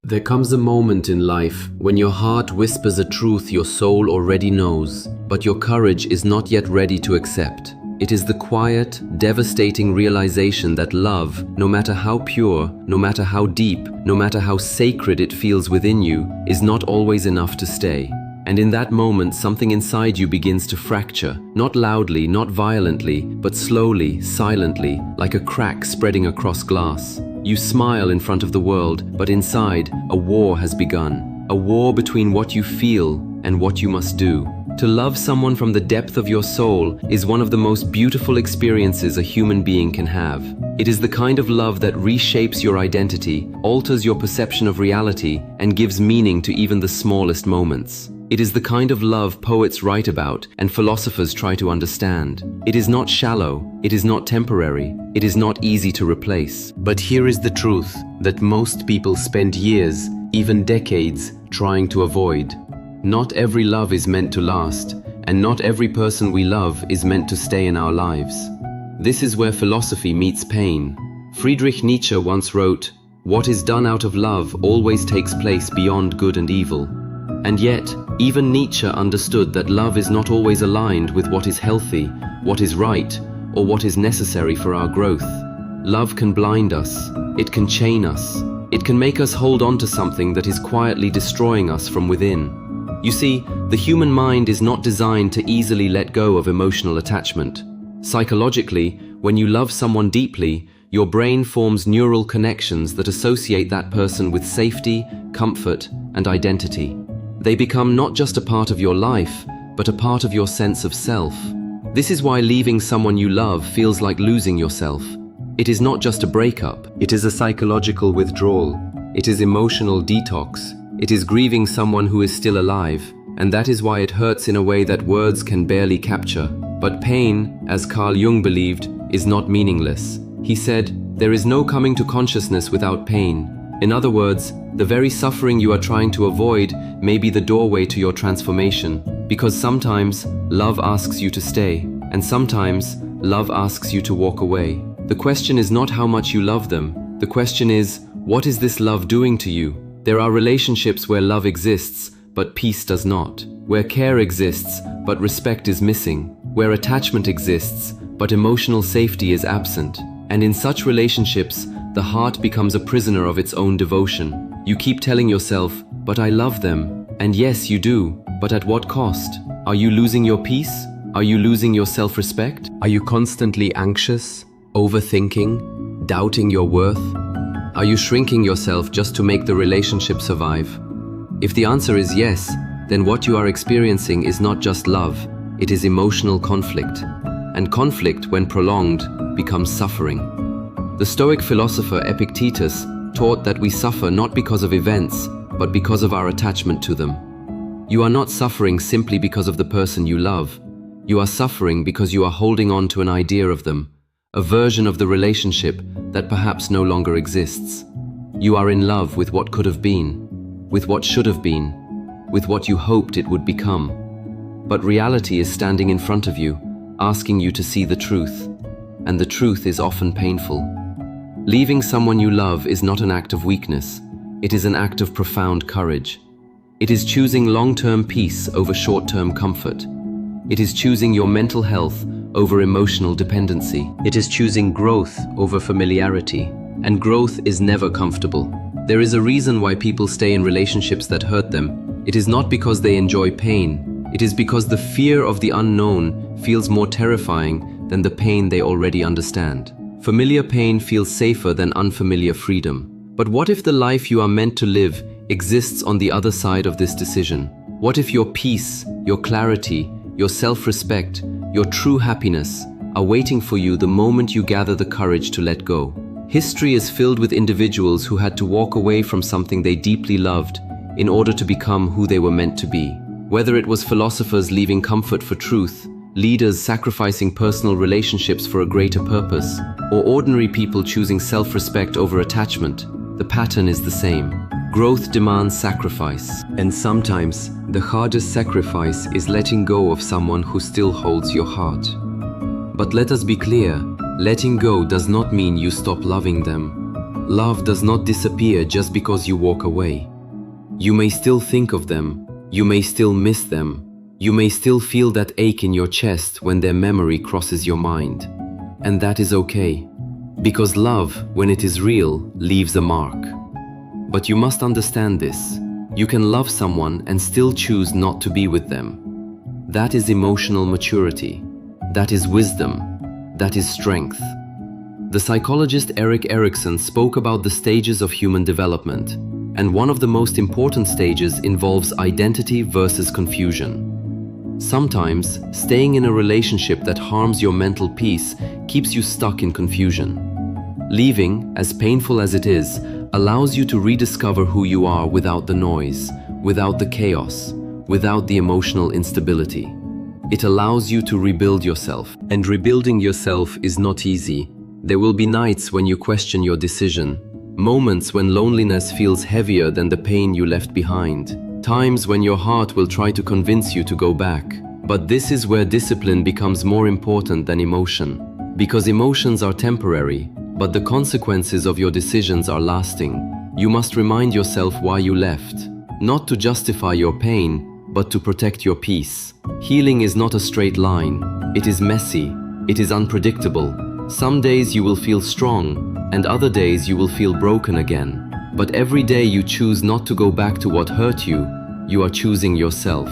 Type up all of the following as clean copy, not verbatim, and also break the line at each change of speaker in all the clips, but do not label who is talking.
There comes a moment in life when your heart whispers a truth your soul already knows, but your courage is not yet ready to accept. It is the quiet, devastating realization that love, no matter how pure, no matter how deep, no matter how sacred it feels within you, is not always enough to stay. And in that moment, something inside you begins to fracture, not loudly, not violently, but slowly, silently, like a crack spreading across glass. You smile in front of the world, but inside, a war has begun. A war between what you feel and what you must do. To love someone from the depth of your soul is one of the most beautiful experiences a human being can have. It is the kind of love that reshapes your identity, alters your perception of reality, and gives meaning to even the smallest moments. It is the kind of love poets write about and philosophers try to understand. It is not shallow, it is not temporary, it is not easy to replace. But here is the truth that most people spend years, even decades, trying to avoid. Not every love is meant to last, and not every person we love is meant to stay in our lives. This is where philosophy meets pain. Friedrich Nietzsche once wrote, "What is done out of love always takes place beyond good and evil." And yet, even Nietzsche understood that love is not always aligned with what is healthy, what is right, or what is necessary for our growth. Love can blind us, it can chain us, it can make us hold on to something that is quietly destroying us from within. You see, the human mind is not designed to easily let go of emotional attachment. Psychologically, when you love someone deeply, your brain forms neural connections that associate that person with safety, comfort, and identity. They become not just a part of your life, but a part of your sense of self. This is why leaving someone you love feels like losing yourself. It is not just a breakup, it is a psychological withdrawal. It is emotional detox. It is grieving someone who is still alive, and that is why it hurts in a way that words can barely capture. But pain, as Carl Jung believed, is not meaningless. He said, "There is no coming to consciousness without pain." In other words, the very suffering you are trying to avoid may be the doorway to your transformation, because sometimes love asks you to stay, and sometimes love asks you to walk away. The question is not how much you love them. The question is, what is this love doing to you? There are relationships where love exists, but peace does not. Where care exists, but respect is missing. Where attachment exists, but emotional safety is absent. And in such relationships, the heart becomes a prisoner of its own devotion. You keep telling yourself, "But I love them." And yes, you do, but at what cost? Are you losing your peace? Are you losing your self-respect? Are you constantly anxious, overthinking, doubting your worth? Are you shrinking yourself just to make the relationship survive? If the answer is yes, then what you are experiencing is not just love, it is emotional conflict. And conflict, when prolonged, becomes suffering. The Stoic philosopher Epictetus taught that we suffer not because of events, but because of our attachment to them. You are not suffering simply because of the person you love. You are suffering because you are holding on to an idea of them, a version of the relationship that perhaps no longer exists. You are in love with what could have been, with what should have been, with what you hoped it would become. But reality is standing in front of you, asking you to see the truth, and the truth is often painful. Leaving someone you love is not an act of weakness, it is an act of profound courage. It is choosing long-term peace over short-term comfort. It is choosing your mental health over emotional dependency. It is choosing growth over familiarity, and growth is never comfortable. There is a reason why people stay in relationships that hurt them. It is not because they enjoy pain, it is because the fear of the unknown feels more terrifying than the pain they already understand. Familiar pain feels safer than unfamiliar freedom. But what if the life you are meant to live exists on the other side of this decision? What if your peace, your clarity, your self-respect, your true happiness are waiting for you the moment you gather the courage to let go? History is filled with individuals who had to walk away from something they deeply loved in order to become who they were meant to be. Whether it was philosophers leaving comfort for truth, leaders sacrificing personal relationships for a greater purpose, or ordinary people choosing self-respect over attachment, the pattern is the same. Growth demands sacrifice, and sometimes the hardest sacrifice is letting go of someone who still holds your heart. But let us be clear, letting go does not mean you stop loving them. love does not disappear just because you walk away. You may still think of them, you may still miss them, you may still feel that ache in your chest when their memory crosses your mind. And that is okay, because love, when it is real, leaves a mark. But you must understand this. You can love someone and still choose not to be with them. That is emotional maturity. That is wisdom. That is strength. The psychologist Erik Erikson spoke about the stages of human development, and one of the most important stages involves identity versus confusion. Sometimes, staying in a relationship that harms your mental peace keeps you stuck in confusion. Leaving, as painful as it is, allows you to rediscover who you are without the noise, without the chaos, without the emotional instability. It allows you to rebuild yourself. And rebuilding yourself is not easy. There will be nights when you question your decision, moments when loneliness feels heavier than the pain you left behind, times when your heart will try to convince you to go back. But this is where discipline becomes more important than emotion. Because emotions are temporary, but the consequences of your decisions are lasting. You must remind yourself why you left, not to justify your pain, but to protect your peace. Healing is not a straight line. It is messy. It is unpredictable. Some days you will feel strong, and other days you will feel broken again. But every day you choose not to go back to what hurt you, you are choosing yourself.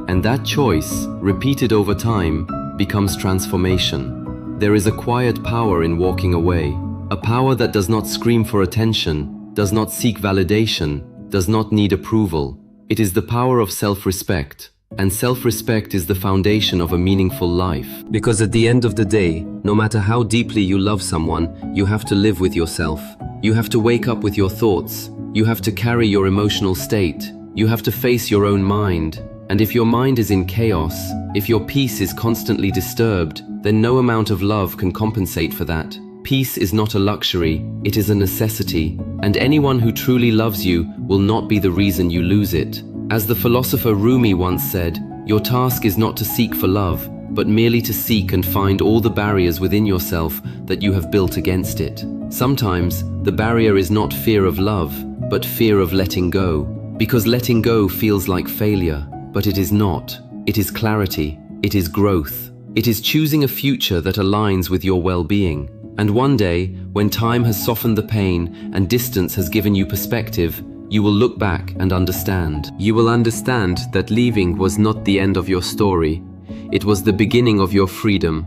And that choice, repeated over time, becomes transformation. There is a quiet power in walking away, a power that does not scream for attention, does not seek validation, does not need approval. It is the power of self-respect. And self-respect is the foundation of a meaningful life. Because at the end of the day, no matter how deeply you love someone, you have to live with yourself. You have to wake up with your thoughts. You have to carry your emotional state. You have to face your own mind. And if your mind is in chaos, if your peace is constantly disturbed, then no amount of love can compensate for that. Peace is not a luxury, it is a necessity. And anyone who truly loves you will not be the reason you lose it. As the philosopher Rumi once said, your task is not to seek for love, but merely to seek and find all the barriers within yourself that you have built against it. Sometimes, the barrier is not fear of love, but fear of letting go. Because letting go feels like failure, but it is not. It is clarity. It is growth. It is choosing a future that aligns with your well-being. And one day, when time has softened the pain and distance has given you perspective, you will look back and understand. You will understand that leaving was not the end of your story. It was the beginning of your freedom.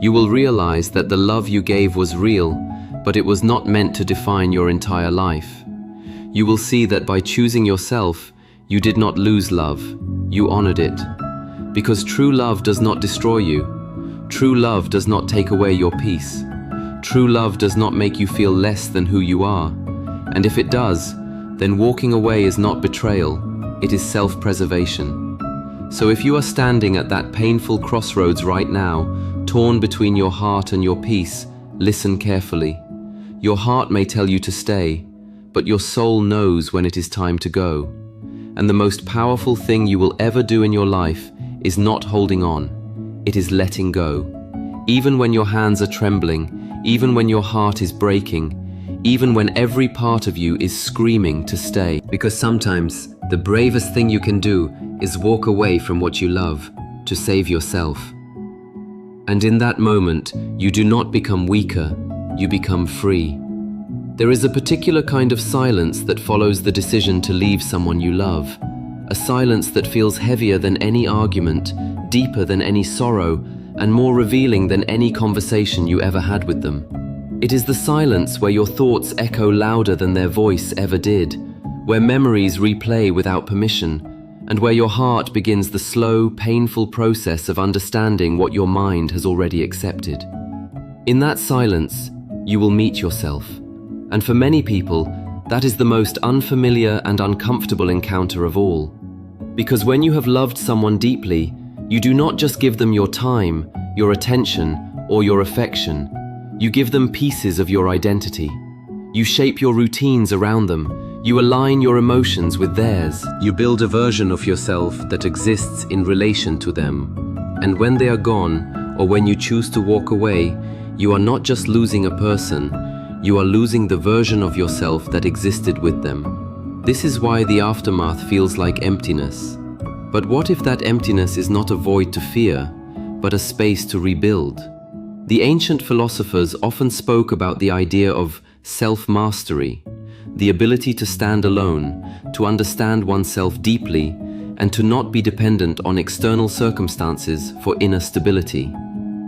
You will realize that the love you gave was real, but it was not meant to define your entire life. You will see that by choosing yourself, you did not lose love. You honored it. Because true love does not destroy you. True love does not take away your peace. True love does not make you feel less than who you are. And if it does, then walking away is not betrayal, it is self-preservation. So if you are standing at that painful crossroads right now, torn between your heart and your peace, listen carefully. Your heart may tell you to stay, but your soul knows when it is time to go. And the most powerful thing you will ever do in your life is not holding on, it is letting go. Even when your hands are trembling, even when your heart is breaking, even when every part of you is screaming to stay. Because sometimes the bravest thing you can do is walk away from what you love to save yourself. And in that moment, you do not become weaker, you become free. There is a particular kind of silence that follows the decision to leave someone you love. A silence that feels heavier than any argument, deeper than any sorrow, and more revealing than any conversation you ever had with them. It is the silence where your thoughts echo louder than their voice ever did, where memories replay without permission, and where your heart begins the slow, painful process of understanding what your mind has already accepted. In that silence, you will meet yourself. And for many people, that is the most unfamiliar and uncomfortable encounter of all. Because when you have loved someone deeply, you do not just give them your time, your attention, or your affection. You give them pieces of your identity. You shape your routines around them. You align your emotions with theirs. You build a version of yourself that exists in relation to them. And when they are gone, or when you choose to walk away, you are not just losing a person, you are losing the version of yourself that existed with them. This is why the aftermath feels like emptiness. But what if that emptiness is not a void to fear, but a space to rebuild? The ancient philosophers often spoke about the idea of self-mastery, the ability to stand alone, to understand oneself deeply, and to not be dependent on external circumstances for inner stability.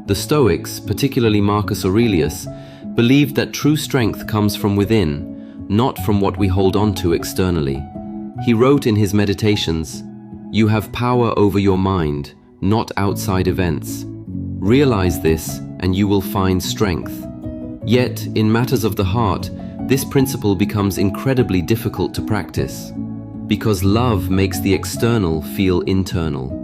The Stoics, particularly Marcus Aurelius, believed that true strength comes from within, not from what we hold on to externally. He wrote in his meditations, "You have power over your mind, not outside events. Realize this, and you will find strength." Yet, in matters of the heart, this principle becomes incredibly difficult to practice, because love makes the external feel internal.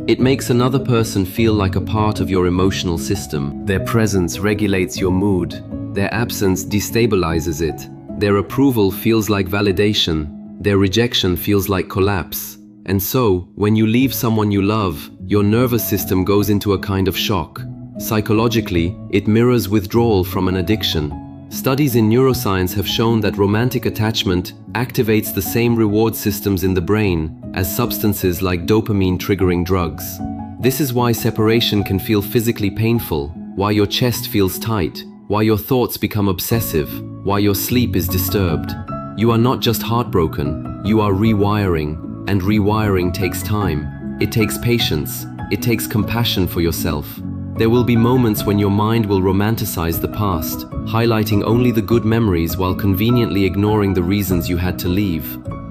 It makes another person feel like a part of your emotional system. Their presence regulates your mood. Their absence destabilizes it. Their approval feels like validation. Their rejection feels like collapse. And so, when you leave someone you love, your nervous system goes into a kind of shock. Psychologically, it mirrors withdrawal from an addiction. Studies in neuroscience have shown that romantic attachment activates the same reward systems in the brain as substances like dopamine triggering drugs. This is why separation can feel physically painful, why your chest feels tight, why your thoughts become obsessive, why your sleep is disturbed. You are not just heartbroken, you are rewiring. And rewiring takes time. It takes patience. It takes compassion for yourself. There will be moments when your mind will romanticize the past, highlighting only the good memories while conveniently ignoring the reasons you had to leave.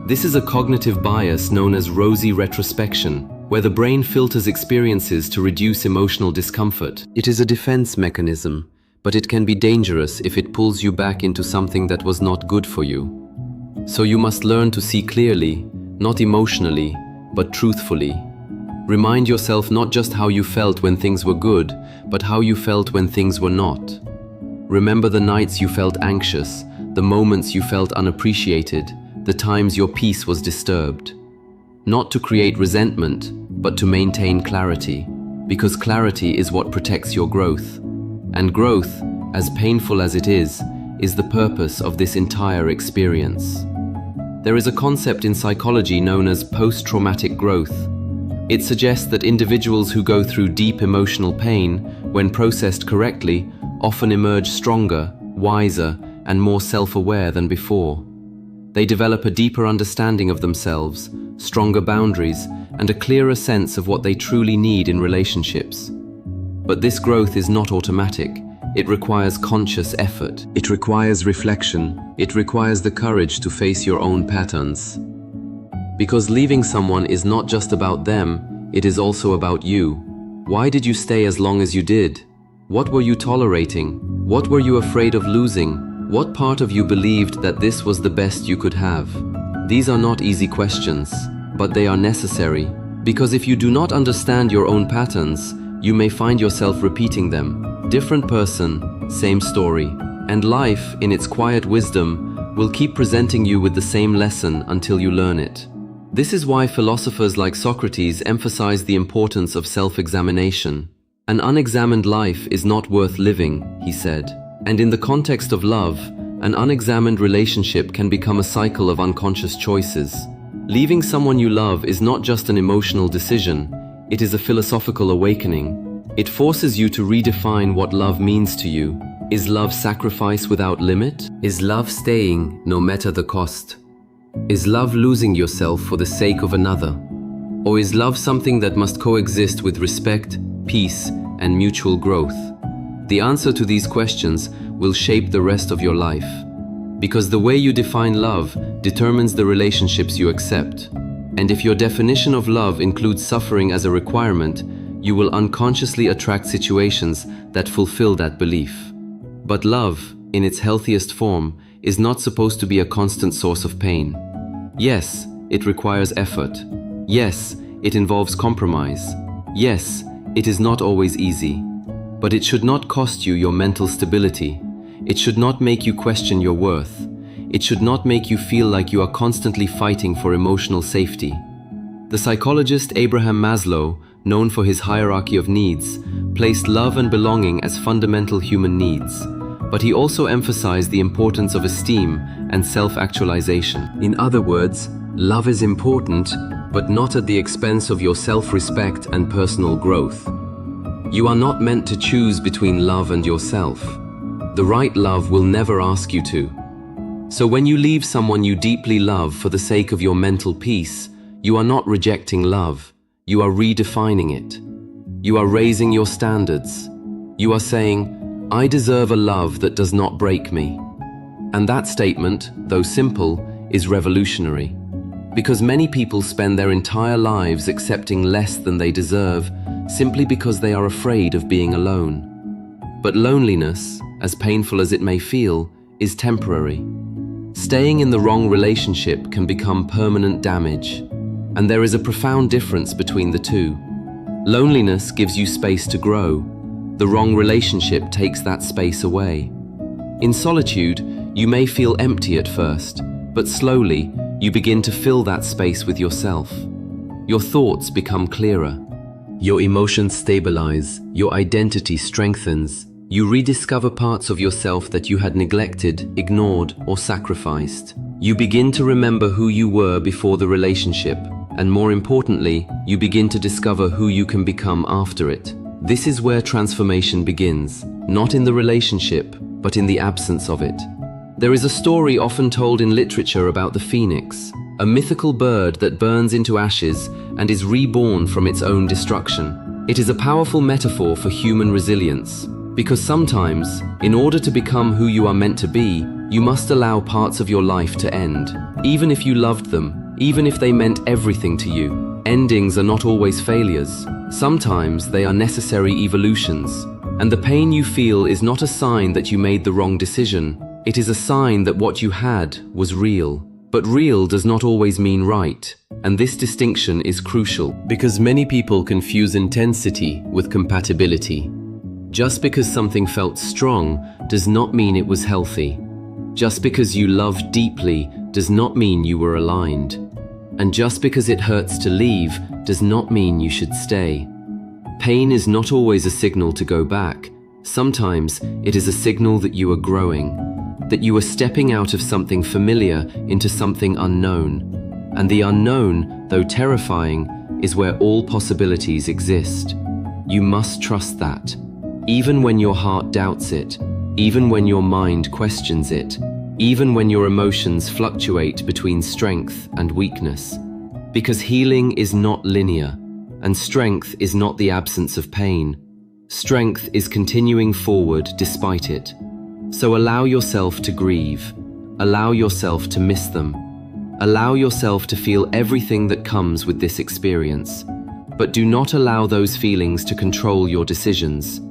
This is a cognitive bias known as rosy retrospection, where the brain filters experiences to reduce emotional discomfort. It is a defense mechanism, but it can be dangerous if it pulls you back into something that was not good for you. So you must learn to see clearly, not emotionally, but truthfully. Remind yourself not just how you felt when things were good, but how you felt when things were not. Remember the nights you felt anxious, the moments you felt unappreciated, the times your peace was disturbed. Not to create resentment, but to maintain clarity, because clarity is what protects your growth. And growth, as painful as it is the purpose of this entire experience. There is a concept in psychology known as post-traumatic growth. It suggests that individuals who go through deep emotional pain, when processed correctly, often emerge stronger, wiser, and more self-aware than before. They develop a deeper understanding of themselves, stronger boundaries, and a clearer sense of what they truly need in relationships. But this growth is not automatic. It requires conscious effort. It requires reflection. It requires the courage to face your own patterns. Because leaving someone is not just about them, it is also about you. Why did you stay as long as you did? What were you tolerating? What were you afraid of losing? What part of you believed that this was the best you could have? These are not easy questions, but they are necessary. Because if you do not understand your own patterns, you may find yourself repeating them. Different person, same story. And life, in its quiet wisdom, will keep presenting you with the same lesson until you learn it. This is why philosophers like Socrates emphasize the importance of self-examination. An unexamined life is not worth living, he said. And in the context of love, an unexamined relationship can become a cycle of unconscious choices. Leaving someone you love is not just an emotional decision, it is a philosophical awakening. It forces you to redefine what love means to you. Is love sacrifice without limit? Is love staying no matter the cost? Is love losing yourself for the sake of another? Or is love something that must coexist with respect, peace, and mutual growth? The answer to these questions will shape the rest of your life. Because the way you define love determines the relationships you accept. And if your definition of love includes suffering as a requirement, you will unconsciously attract situations that fulfill that belief. But love, in its healthiest form, is not supposed to be a constant source of pain. Yes, it requires effort. Yes, it involves compromise. Yes, it is not always easy. But it should not cost you your mental stability. It should not make you question your worth. It should not make you feel like you are constantly fighting for emotional safety. The psychologist Abraham Maslow, known for his hierarchy of needs, placed love and belonging as fundamental human needs. but he also emphasized the importance of esteem and self-actualization. In other words, love is important, but not at the expense of your self-respect and personal growth. You are not meant to choose between love and yourself. The right love will never ask you to. So when you leave someone you deeply love for the sake of your mental peace, you are not rejecting love, you are redefining it. You are raising your standards. You are saying, I deserve a love that does not break me. And that statement, though simple, is revolutionary. Because many people spend their entire lives accepting less than they deserve simply because they are afraid of being alone. But loneliness, as painful as it may feel, is temporary. Staying in the wrong relationship can become permanent damage, and there is a profound difference between the two. Loneliness gives you space to grow. The wrong relationship takes that space away. In solitude, you may feel empty at first, but slowly, you begin to fill that space with yourself. Your thoughts become clearer. Your emotions stabilize, your identity strengthens. You rediscover parts of yourself that you had neglected, ignored, or sacrificed. You begin to remember who you were before the relationship, and more importantly, you begin to discover who you can become after it. This is where transformation begins, not in the relationship, but in the absence of it. There is a story often told in literature about the phoenix, a mythical bird that burns into ashes and is reborn from its own destruction. It is a powerful metaphor for human resilience, because sometimes, in order to become who you are meant to be, you must allow parts of your life to end. Even if you loved them, even if they meant everything to you, endings are not always failures. Sometimes they are necessary evolutions, and the pain you feel is not a sign that you made the wrong decision. It is a sign that what you had was real. But real does not always mean right, and this distinction is crucial. Because many people confuse intensity with compatibility. Just because something felt strong does not mean it was healthy. Just because you loved deeply does not mean you were aligned. And just because it hurts to leave does not mean you should stay. Pain is not always a signal to go back. Sometimes it is a signal that you are growing, that you are stepping out of something familiar into something unknown. And the unknown, though terrifying, is where all possibilities exist. You must trust that. Even when your heart doubts it, even when your mind questions it, even when your emotions fluctuate between strength and weakness. Because healing is not linear, and strength is not the absence of pain. Strength is continuing forward despite it. So allow yourself to grieve. Allow yourself to miss them. Allow yourself to feel everything that comes with this experience. But do not allow those feelings to control your decisions.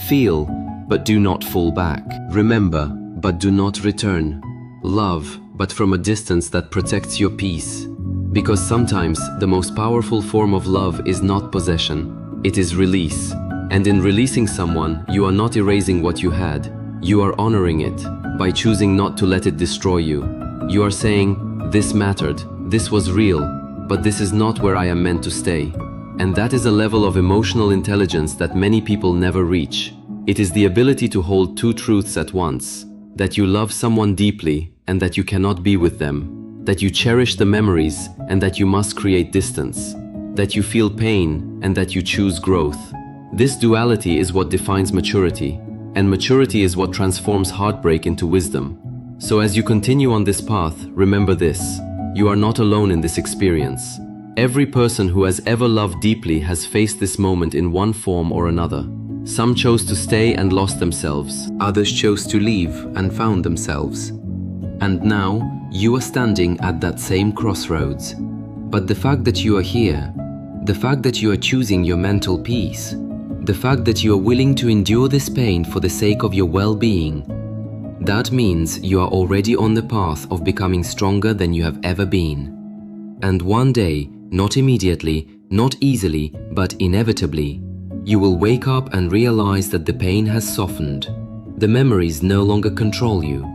Feel, but do not fall back. Remember, but do not return. Love, but from a distance that protects your peace. Because sometimes the most powerful form of love is not possession, it is release. And in releasing someone, you are not erasing what you had. You are honoring it by choosing not to let it destroy you. You are saying, this mattered, this was real, but this is not where I am meant to stay. And that is a level of emotional intelligence that many people never reach. It is the ability to hold two truths at once: that you love someone deeply and that you cannot be with them, that you cherish the memories and that you must create distance, that you feel pain and that you choose growth. This duality is what defines maturity, and maturity is what transforms heartbreak into wisdom. So as you continue on this path, remember this: you are not alone in this experience. Every person who has ever loved deeply has faced this moment in one form or another. Some chose to stay and lost themselves. Others chose to leave and found themselves. And now, you are standing at that same crossroads. But the fact that you are here, the fact that you are choosing your mental peace, the fact that you are willing to endure this pain for the sake of your well-being, that means you are already on the path of becoming stronger than you have ever been. And one day, not immediately, not easily, but inevitably, you will wake up and realize that the pain has softened. The memories no longer control you.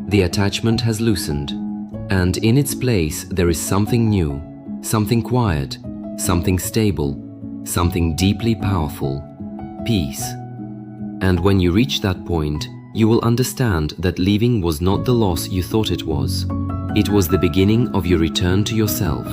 The attachment has loosened. And in its place, there is something new, something quiet, something stable, something deeply powerful: peace. And when you reach that point, you will understand that leaving was not the loss you thought it was. It was the beginning of your return to yourself.